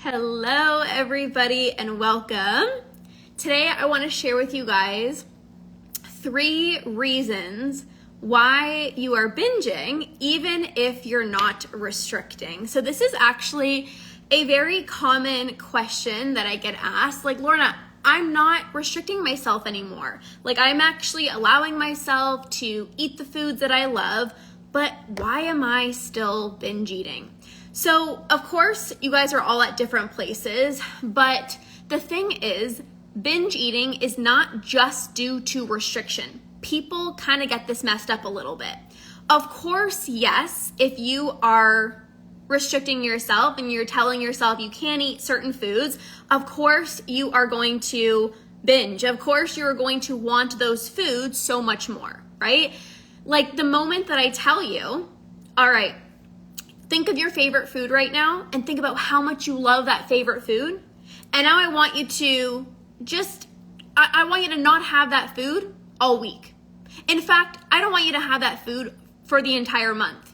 Hello everybody and welcome. Today I want to share with you guys 3 reasons why you are binging even if you're not restricting. So this is actually a very common question that I get asked, like, Lorna, I'm not restricting myself anymore. Like, I'm actually allowing myself to eat the foods that I love, but why am I still binge eating? So, of course, you guys are all at different places, but the thing is, binge eating is not just due to restriction. People kind of get this messed up a little bit. Of course, yes, if you are restricting yourself and you're telling yourself you can't eat certain foods, of course you are going to binge. Of course you are going to want those foods so much more, right? Like the moment that I tell you, all right, think of your favorite food right now and think about how much you love that favorite food. And now I want you to I want you to not have that food all week. In fact, I don't want you to have that food for the entire month.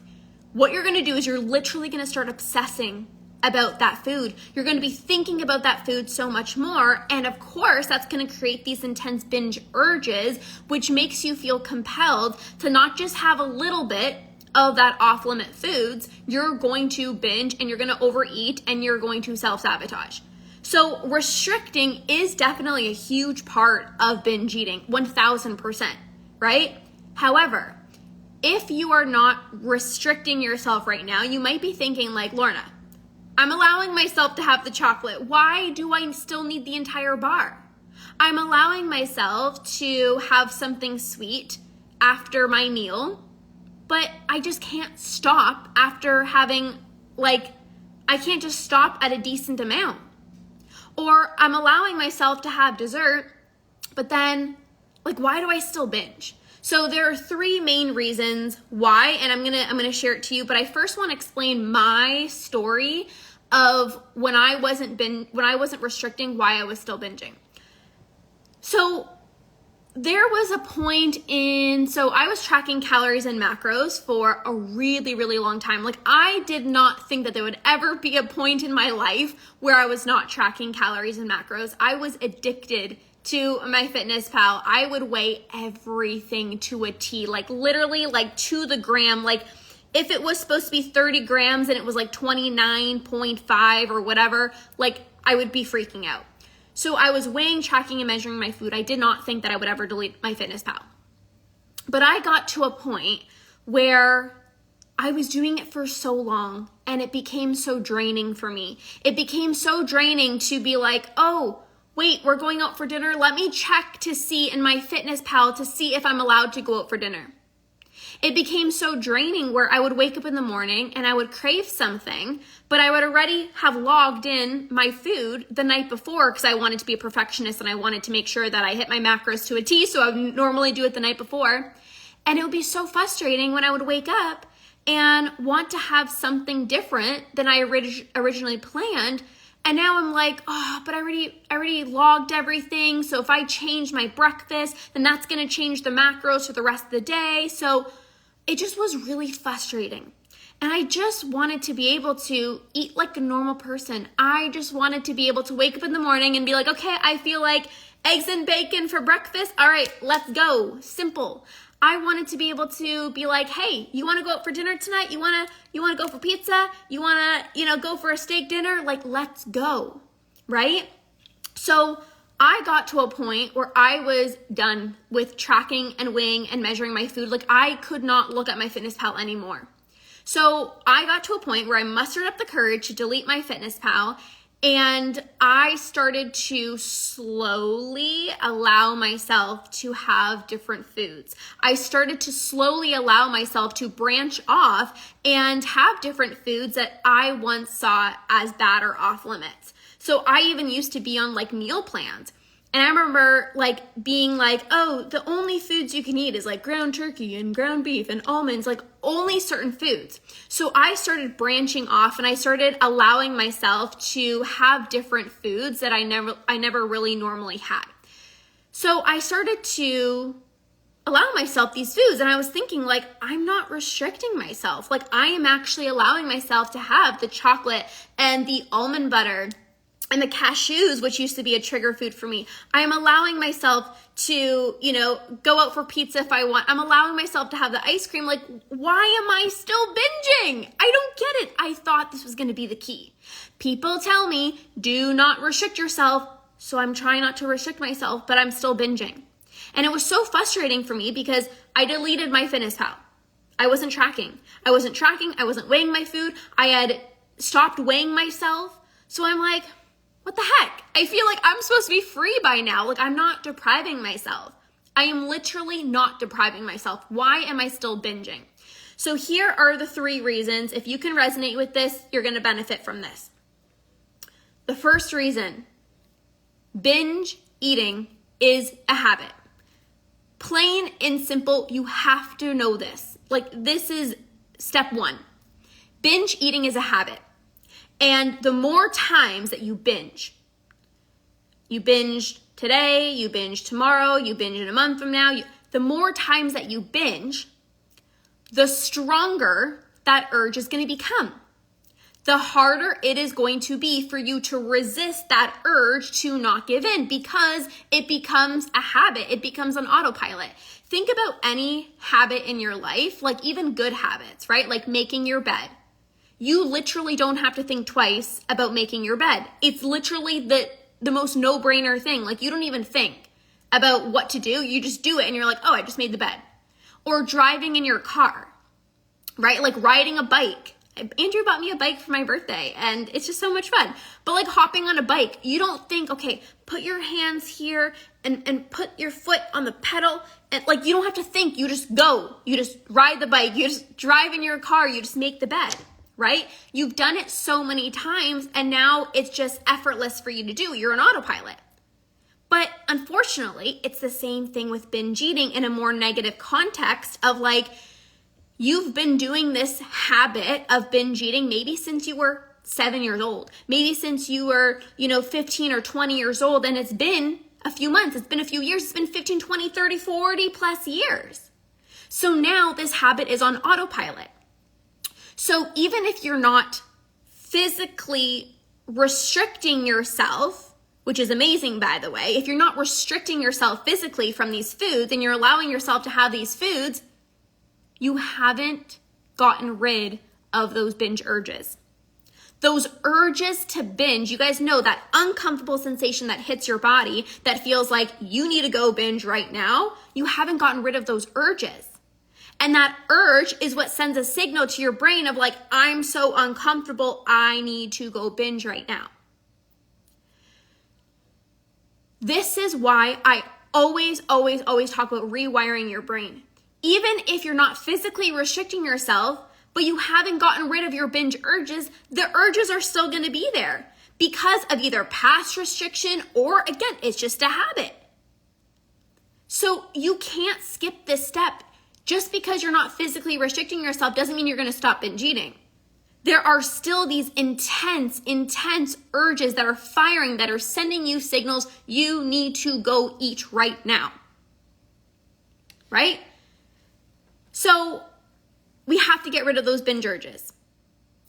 What you're going to do is you're literally going to start obsessing about that food. You're going to be thinking about that food so much more. And of course, that's going to create these intense binge urges, which makes you feel compelled to not just have a little bit of that off-limit foods. You're going to binge and you're going to overeat and you're going to self-sabotage. So restricting is definitely a huge part of binge eating, 1000%, right? However, if you are not restricting yourself right now, you might be thinking like, Lorna, I'm allowing myself to have the chocolate. Why do I still need the entire bar? I'm allowing myself to have something sweet after my meal, but I just can't stop after having, I can't just stop at a decent amount. Or I'm allowing myself to have dessert, but then, why do I still binge? So there are 3 main reasons why, and I'm gonna share it to you, but I first want to explain my story of when I wasn't restricting, why I was still binging. So there was a point so I was tracking calories and macros for a really, really long time. I did not think that there would ever be a point in my life where I was not tracking calories and macros. I was addicted to my fitness pal. I would weigh everything to a T, literally to the gram. If it was supposed to be 30 grams and it was 29.5 or whatever, I would be freaking out. So I was weighing, tracking, and measuring my food. I did not think that I would ever delete my fitness pal. But I got to a point where I was doing it for so long and it became so draining for me. It became so draining to be like, oh, wait, we're going out for dinner. Let me check to see in my fitness pal to see if I'm allowed to go out for dinner. It became so draining where I would wake up in the morning and I would crave something, but I would already have logged in my food the night before because I wanted to be a perfectionist and I wanted to make sure that I hit my macros to a T, so I would normally do it the night before. And it would be so frustrating when I would wake up and want to have something different than I originally planned. And now I'm like, but I already logged everything. So if I change my breakfast, then that's going to change the macros for the rest of the day. So it just was really frustrating. And I just wanted to be able to eat like a normal person. I just wanted to be able to wake up in the morning and be like, okay, I feel like eggs and bacon for breakfast. All right, let's go. Simple. I wanted to be able to be like, hey, you want to go out for dinner tonight? You want to go for pizza? You want to, go for a steak dinner? Let's go, right? So I got to a point where I was done with tracking and weighing and measuring my food. I could not look at my fitness pal anymore. So I got to a point where I mustered up the courage to delete my fitness pal. And I started to slowly allow myself to have different foods. I started to slowly allow myself to branch off and have different foods that I once saw as bad or off limits. So I even used to be on meal plans. And I remember being oh, the only foods you can eat is ground turkey and ground beef and almonds, only certain foods. So I started branching off and I started allowing myself to have different foods that I never really normally had. So I started to allow myself these foods and I was thinking I'm not restricting myself. I am actually allowing myself to have the chocolate and the almond butter and the cashews, which used to be a trigger food for me. I am allowing myself to, go out for pizza if I want. I'm allowing myself to have the ice cream. Like, why am I still binging? I don't get it. I thought this was going to be the key. People tell me, do not restrict yourself. So I'm trying not to restrict myself, but I'm still binging. And it was so frustrating for me because I deleted my FitnessPal. I wasn't tracking. I wasn't weighing my food. I had stopped weighing myself. So I'm like, what the heck? I feel like I'm supposed to be free by now. Like, I'm not depriving myself. I am literally not depriving myself. Why am I still binging? So here are the 3 reasons. If you can resonate with this, you're going to benefit from this. The first reason, binge eating is a habit. Plain and simple, you have to know this. Like, this is step 1. Binge eating is a habit. And the more times that you binge today, you binge tomorrow, you binge in a month from now, the more times that you binge, the stronger that urge is going to become. The harder it is going to be for you to resist that urge to not give in, because it becomes a habit. It becomes an autopilot. Think about any habit in your life, like even good habits, right? Like making your bed. You literally don't have to think twice about making your bed. It's literally the most no-brainer thing. Like, you don't even think about what to do. You just do it and you're like, oh, I just made the bed. Or driving in your car, right? Like riding a bike. Andrew bought me a bike for my birthday and it's just so much fun. But like hopping on a bike, you don't think, okay, put your hands here and put your foot on the pedal. And like, you don't have to think, you just go. You just ride the bike, you just drive in your car, you just make the bed, right? You've done it so many times and now it's just effortless for you to do. You're an autopilot. But unfortunately, it's the same thing with binge eating in a more negative context of like, you've been doing this habit of binge eating maybe since you were 7 years old, maybe since you were, 15 or 20 years old, and it's been a few months, it's been a few years, it's been 15, 20, 30, 40 plus years. So now this habit is on autopilot. So even if you're not physically restricting yourself, which is amazing, by the way, if you're not restricting yourself physically from these foods and you're allowing yourself to have these foods, you haven't gotten rid of those binge urges. Those urges to binge, you guys know that uncomfortable sensation that hits your body that feels like you need to go binge right now. You haven't gotten rid of those urges. And that urge is what sends a signal to your brain of like, I'm so uncomfortable, I need to go binge right now. This is why I always talk about rewiring your brain. Even if you're not physically restricting yourself, but you haven't gotten rid of your binge urges, the urges are still going to be there because of either past restriction or, again, it's just a habit. So you can't skip this step. Just because you're not physically restricting yourself doesn't mean you're going to stop binge eating. There are still these intense urges that are firing, that are sending you signals you need to go eat right now. Right? So we have to get rid of those binge urges.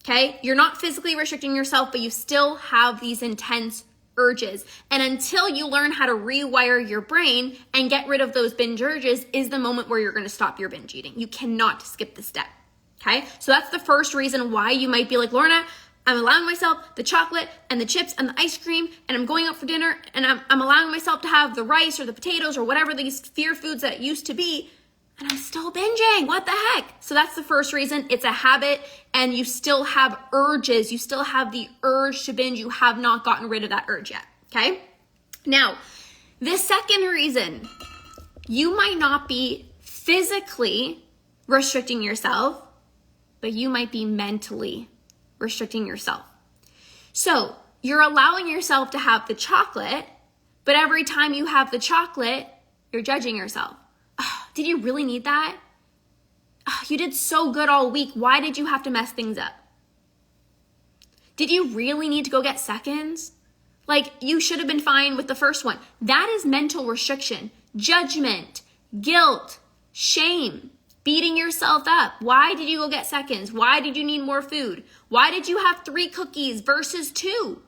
Okay? You're not physically restricting yourself, but you still have these intense urges. And until you learn how to rewire your brain and get rid of those binge urges is the moment where you're going to stop your binge eating. You cannot skip this step. Okay? So that's the first reason why you might be like, Lorna, I'm allowing myself the chocolate and the chips and the ice cream, and I'm going out for dinner, and I'm allowing myself to have the rice or the potatoes or whatever these fear foods that it used to be, and I'm still binging. What the heck? So that's the first reason. It's a habit, and you still have urges. You still have the urge to binge. You have not gotten rid of that urge yet. Okay? Now, the second reason, you might not be physically restricting yourself, but you might be mentally restricting yourself. So you're allowing yourself to have the chocolate, but every time you have the chocolate, you're judging yourself. Oh, did you really need that? Oh, you did so good all week. Why did you have to mess things up? Did you really need to go get seconds? Like, you should have been fine with the first one. That is mental restriction, judgment, guilt, shame, beating yourself up. Why did you go get seconds? Why did you need more food? Why did you have 3 cookies versus 2?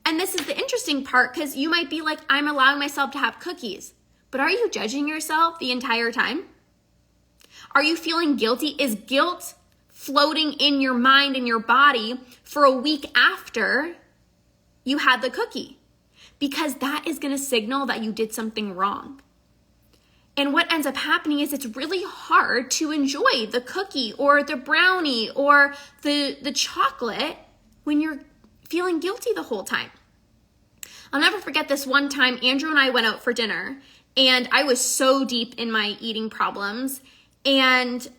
And this is the interesting part, because you might be like, I'm allowing myself to have cookies. But are you judging yourself the entire time? Are you feeling guilty? Is guilt floating in your mind and your body for a week after you had the cookie? Because that is going to signal that you did something wrong. And what ends up happening is it's really hard to enjoy the cookie or the brownie or the chocolate when you're feeling guilty the whole time. I'll never forget this one time, Andrew and I went out for dinner, and I was so deep in my eating problems, and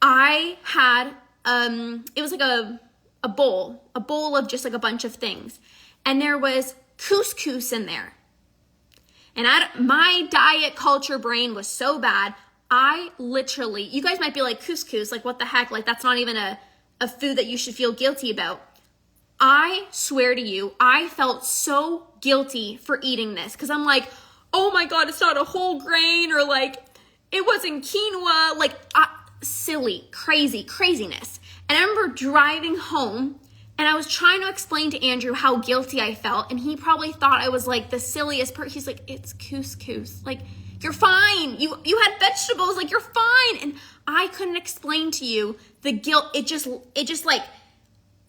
I had, it was like a bowl of just like a bunch of things, and there was couscous in there. And my diet culture brain was so bad, I literally, you guys might be like, couscous, like what the heck, like that's not even a food that you should feel guilty about. I swear to you, I felt so guilty for eating this, because I'm like, oh my God, it's not a whole grain, or like, it wasn't quinoa, like silly, craziness. And I remember driving home, and I was trying to explain to Andrew how guilty I felt, and he probably thought I was like the silliest person. He's like, it's couscous. Like, you're fine. You had vegetables, like you're fine. And I couldn't explain to you the guilt. It just like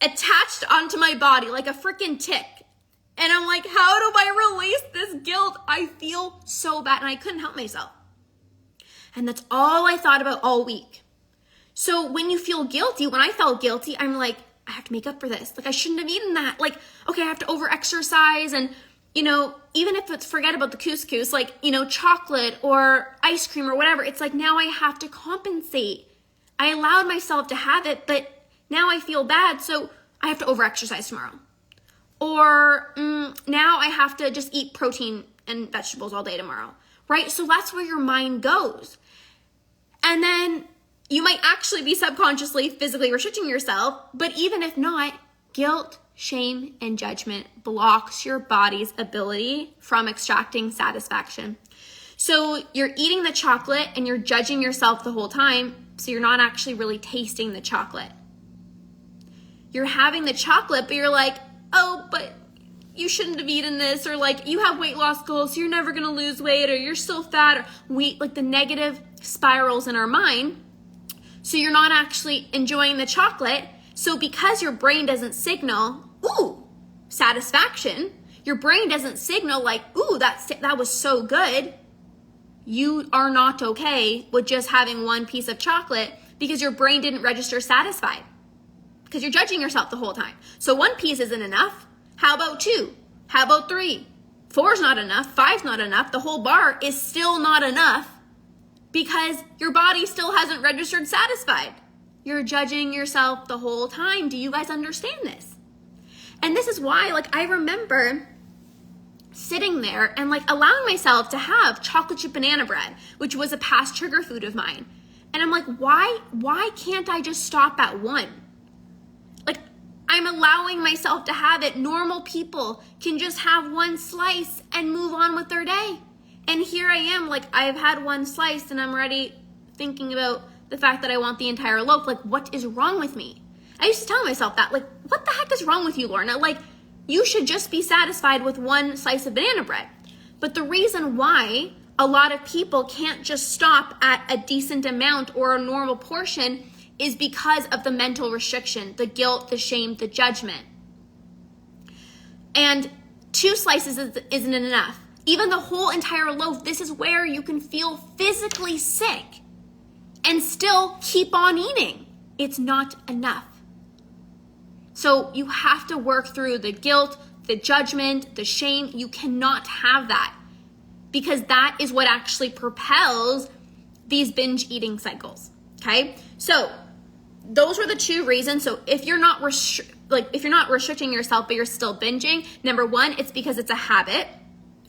attached onto my body like a freaking tick. And I'm like, how do I release this guilt? I feel so bad, and I couldn't help myself. And that's all I thought about all week. So when you feel guilty, when I felt guilty, I'm like, I have to make up for this. Like, I shouldn't have eaten that. Like, okay, I have to over-exercise. And, even if it's, forget about the couscous, like, chocolate or ice cream or whatever, it's like now I have to compensate. I allowed myself to have it, but now I feel bad, so I have to over-exercise tomorrow. Or now I have to just eat protein and vegetables all day tomorrow, right? So that's where your mind goes. And then you might actually be subconsciously, physically restricting yourself, but even if not, guilt, shame, and judgment blocks your body's ability from extracting satisfaction. So you're eating the chocolate and you're judging yourself the whole time, so you're not actually really tasting the chocolate. You're having the chocolate, but you're like, oh, but you shouldn't have eaten this, or like you have weight loss goals, so you're never gonna lose weight, or you're still fat, or like the negative spirals in our mind. So you're not actually enjoying the chocolate. So because your brain doesn't signal, ooh, satisfaction, your brain doesn't signal like, ooh, that was so good, you are not okay with just having one piece of chocolate because your brain didn't register satisfied. Because you're judging yourself the whole time. So one piece isn't enough. How about 2? How about 3? 4's not enough. 5's not enough. The whole bar is still not enough because your body still hasn't registered satisfied. You're judging yourself the whole time. Do you guys understand this? And this is why, I remember sitting there and allowing myself to have chocolate chip banana bread, which was a past trigger food of mine. And I'm like, why can't I just stop at 1? I'm allowing myself to have it. Normal people can just have 1 slice and move on with their day. And here I am, I've had 1 slice and I'm already thinking about the fact that I want the entire loaf. What is wrong with me? I used to tell myself that, what the heck is wrong with you, Lorna? You should just be satisfied with 1 slice of banana bread. But the reason why a lot of people can't just stop at a decent amount or a normal portion is because of the mental restriction, the guilt, the shame, the judgment. And 2 slices isn't enough. Even the whole entire loaf, this is where you can feel physically sick and still keep on eating. It's not enough. So you have to work through the guilt, the judgment, the shame. You cannot have that because that is what actually propels these binge eating cycles. Okay? So those were the 2 reasons. So if you're not restricting yourself, but you're still binging, number 1, it's because it's a habit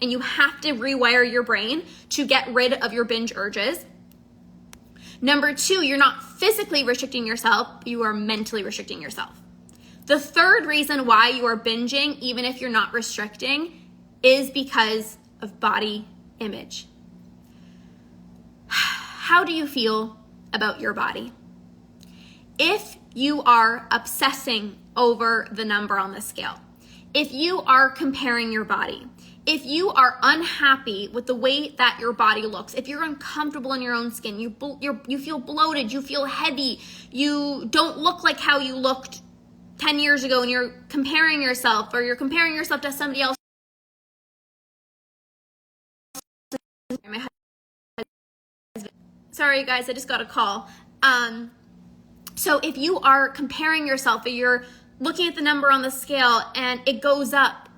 and you have to rewire your brain to get rid of your binge urges. Number 2, you're not physically restricting yourself, you are mentally restricting yourself. The 3rd reason why you are binging, even if you're not restricting, is because of body image. How do you feel about your body? If you are obsessing over the number on the scale, if you are comparing your body, if you are unhappy with the way that your body looks, if you're uncomfortable in your own skin, you feel bloated, you feel heavy, you don't look like how you looked 10 years ago, and you're comparing yourself, or you're comparing yourself to somebody else. Sorry guys, I just got a call. So if you are comparing yourself, or you're looking at the number on the scale and it goes up,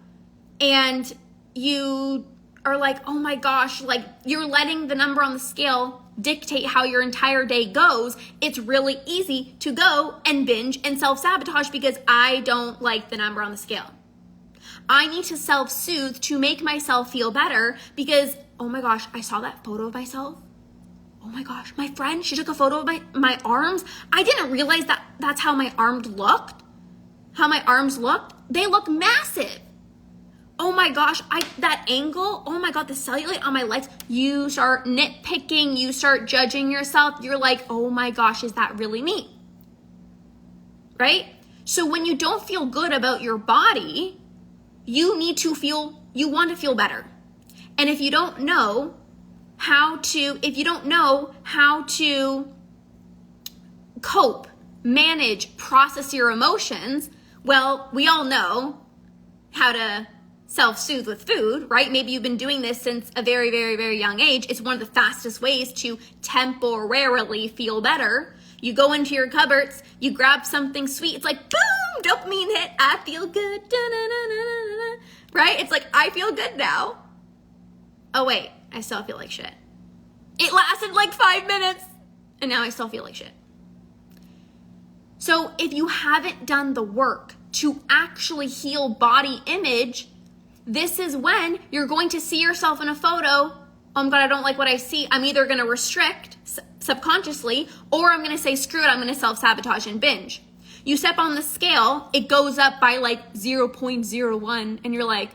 and you are like, oh my gosh, like you're letting the number on the scale dictate how your entire day goes, it's really easy to go and binge and self-sabotage because I don't like the number on the scale. I need to self-soothe to make myself feel better because, oh my gosh, I saw that photo of myself. Oh my gosh, my friend, she took a photo of my arms. I didn't realize that that's how my arms looked. They look massive. Oh my gosh, that angle, oh my God, the cellulite on my legs. You start nitpicking, you start judging yourself. You're like, oh my gosh, is that really me? Right? So when you don't feel good about your body, you want to feel better. And if you don't know how to cope, manage, process your emotions, well, we all know how to self-soothe with food, right? Maybe you've been doing this since a very, very, very young age. It's one of the fastest ways to temporarily feel better. You go into your cupboards, you grab something sweet. It's like, boom, dopamine hit. I feel good. Da-na-na-na-na-na. Right? It's like, I feel good now. Oh wait, I still feel like shit. It lasted like 5 minutes and now I still feel like shit. So if you haven't done the work to actually heal body image, this is when you're going to see yourself in a photo. Oh my God, I don't like what I see. I'm either going to restrict subconsciously, or I'm going to say, screw it, I'm going to self-sabotage and binge. You step on the scale, it goes up by like 0.01, and you're like,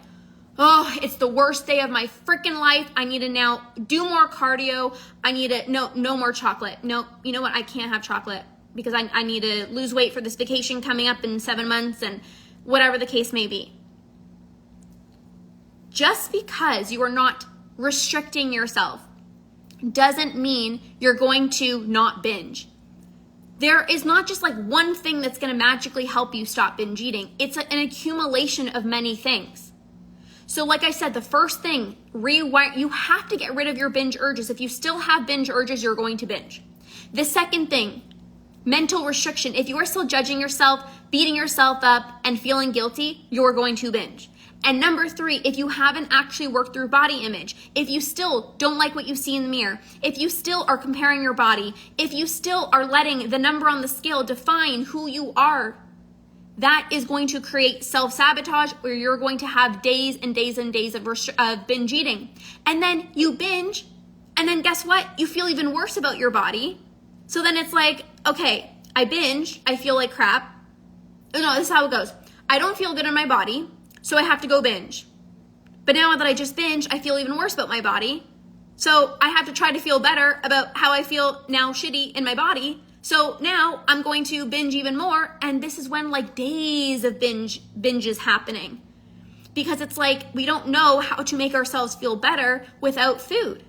oh, it's the worst day of my freaking life. I need to now do more cardio. I need to, no more chocolate. No, you know what? I can't have chocolate because I need to lose weight for this vacation coming up in 7 months, and whatever the case may be. Just because you are not restricting yourself doesn't mean you're going to not binge. There is not just like one thing that's going to magically help you stop binge eating. It's an accumulation of many things. So like I said, the first thing, you have to get rid of your binge urges. If you still have binge urges, you're going to binge. The second thing, mental restriction. If you are still judging yourself, beating yourself up, and feeling guilty, you're going to binge. And number 3, if you haven't actually worked through body image, if you still don't like what you see in the mirror, if you still are comparing your body, if you still are letting the number on the scale define who you are, that is going to create self-sabotage, where you're going to have days and days and days of binge eating. And then you binge, and then guess what? You feel even worse about your body. So then it's like, okay, I binge, I feel like crap. No, this is how it goes. I don't feel good in my body, so I have to go binge. But now that I just binge, I feel even worse about my body. So I have to try to feel better about how I feel now shitty in my body. So now I'm going to binge even more. And this is when like days of binge is happening. Because it's like we don't know how to make ourselves feel better without food.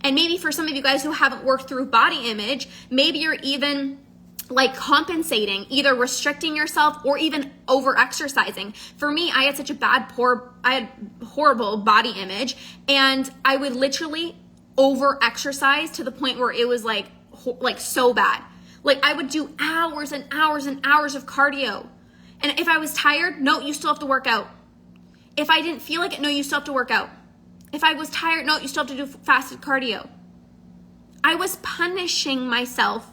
And maybe for some of you guys who haven't worked through body image, maybe you're even like compensating, either restricting yourself or even over exercising. For me, I had such a I had horrible body image, and I would literally over exercise to the point where it was like so bad. Like I would do hours and hours and hours of cardio. And if I was tired, no, you still have to work out. If I didn't feel like it, no, you still have to work out. If I was tired, no, you still have to do fasted cardio. I was punishing myself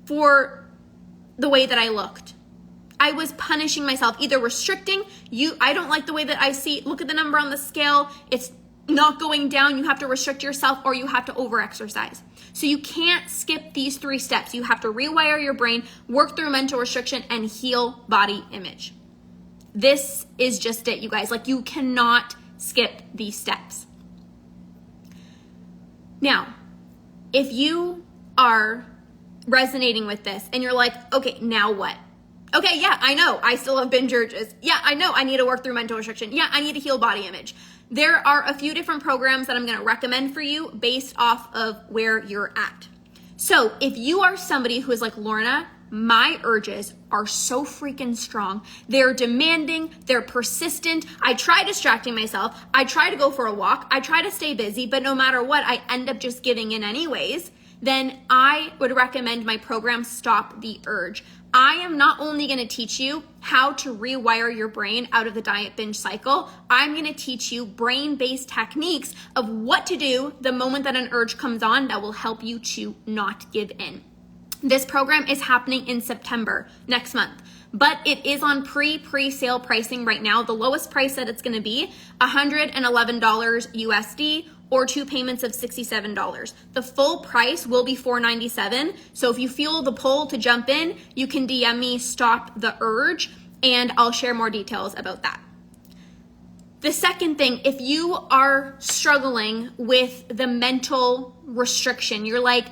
for the way that I looked. I was punishing myself, either restricting I don't like the way that I see, look at the number on the scale, it's not going down, you have to restrict yourself, or you have to over exercise. So you can't skip these 3 steps. You have to rewire your brain, work through mental restriction, and heal body image. This is just it, you guys. Like, you cannot skip these steps. Now, if you are resonating with this and you're like, okay, now what? Okay, yeah, I know. I still have binge urges. Yeah, I know. I need to work through mental restriction. Yeah, I need to heal body image. There are a few different programs that I'm going to recommend for you based off of where you're at. So if you are somebody who is like, Lorna, my urges are so freaking strong. They're demanding, they're persistent. I try distracting myself. I try to go for a walk. I try to stay busy, but no matter what, I end up just giving in anyways. Then I would recommend my program, Stop the Urge. I am not only going to teach you how to rewire your brain out of the diet binge cycle, I'm going to teach you brain-based techniques of what to do the moment that an urge comes on that will help you to not give in. This program is happening in September, next month, but it is on pre-sale pricing right now. The lowest price that it's going to be $111 USD, or 2 payments of $67. The full price will be $497. So if you feel the pull to jump in, you can DM me Stop the Urge, and I'll share more details about that. The second thing, if you are struggling with the mental restriction, you're like,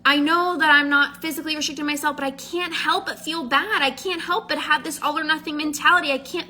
I know that I'm not physically restricting myself, but I can't help but feel bad. I can't help but have this all or nothing mentality. I can't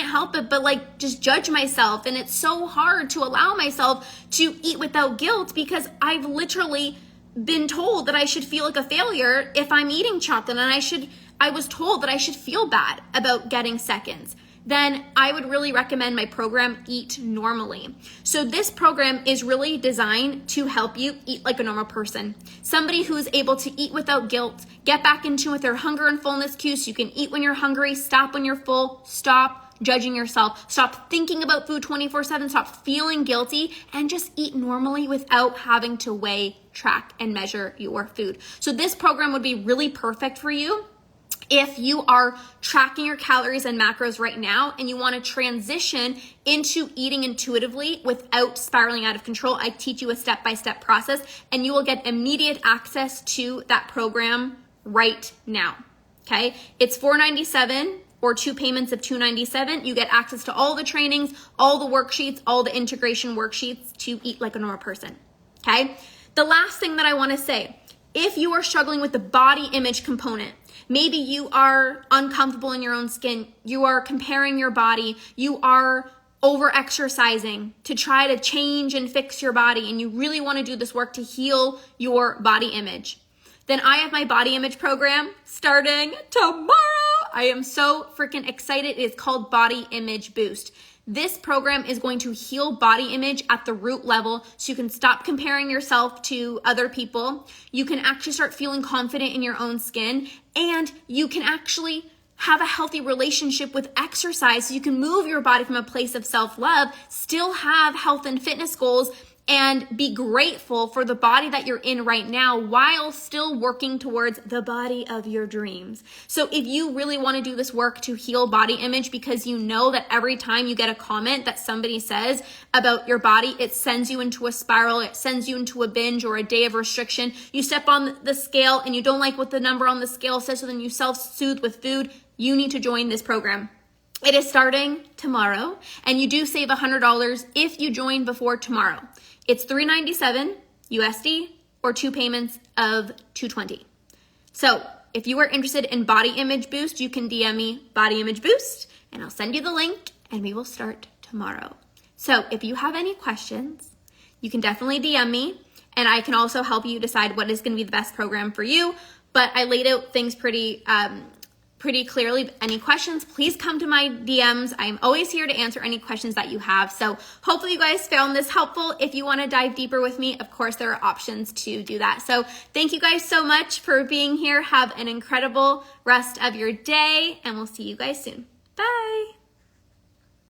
help it but like just judge myself. And it's so hard to allow myself to eat without guilt because I've literally been told that I should feel like a failure if I'm eating chocolate, and I was told that I should feel bad about getting seconds. Then I would really recommend my program, Eat Normally. So this program is really designed to help you eat like a normal person. Somebody who's able to eat without guilt, get back in tune with their hunger and fullness cues so you can eat when you're hungry, stop when you're full, stop judging yourself, stop thinking about food 24/7, stop feeling guilty, and just eat normally without having to weigh, track, and measure your food. So this program would be really perfect for you if you are tracking your calories and macros right now and you want to transition into eating intuitively without spiraling out of control. I teach you a step-by-step process, and you will get immediate access to that program right now. Okay, it's $497 or 2 payments of $297. You get access to all the trainings, all the worksheets, all the integration worksheets to eat like a normal person. Okay, the last thing that I want to say, if you are struggling with the body image component, maybe you are uncomfortable in your own skin, you are comparing your body, you are over-exercising to try to change and fix your body, and you really want to do this work to heal your body image, then I have my body image program starting tomorrow. I am so freaking excited. It is called Body Image Boost. This program is going to heal body image at the root level so you can stop comparing yourself to other people. You can actually start feeling confident in your own skin, and you can actually have a healthy relationship with exercise so you can move your body from a place of self-love, still have health and fitness goals, and be grateful for the body that you're in right now while still working towards the body of your dreams. So if you really want to do this work to heal body image, because you know that every time you get a comment that somebody says about your body, it sends you into a spiral, it sends you into a binge or a day of restriction. You step on the scale and you don't like what the number on the scale says, so then you self-soothe with food. You need to join this program. It is starting tomorrow, and you do save $100 if you join before tomorrow. It's $397 USD or 2 payments of $220. So if you are interested in Body Image Boost, you can DM me Body Image Boost, and I'll send you the link, and we will start tomorrow. So if you have any questions, you can definitely DM me, and I can also help you decide what is going to be the best program for you. But I laid out things pretty clearly. Any questions, please come to my DMs. I'm always here to answer any questions that you have. So hopefully you guys found this helpful. If you want to dive deeper with me, of course, there are options to do that. So thank you guys so much for being here. Have an incredible rest of your day, and we'll see you guys soon.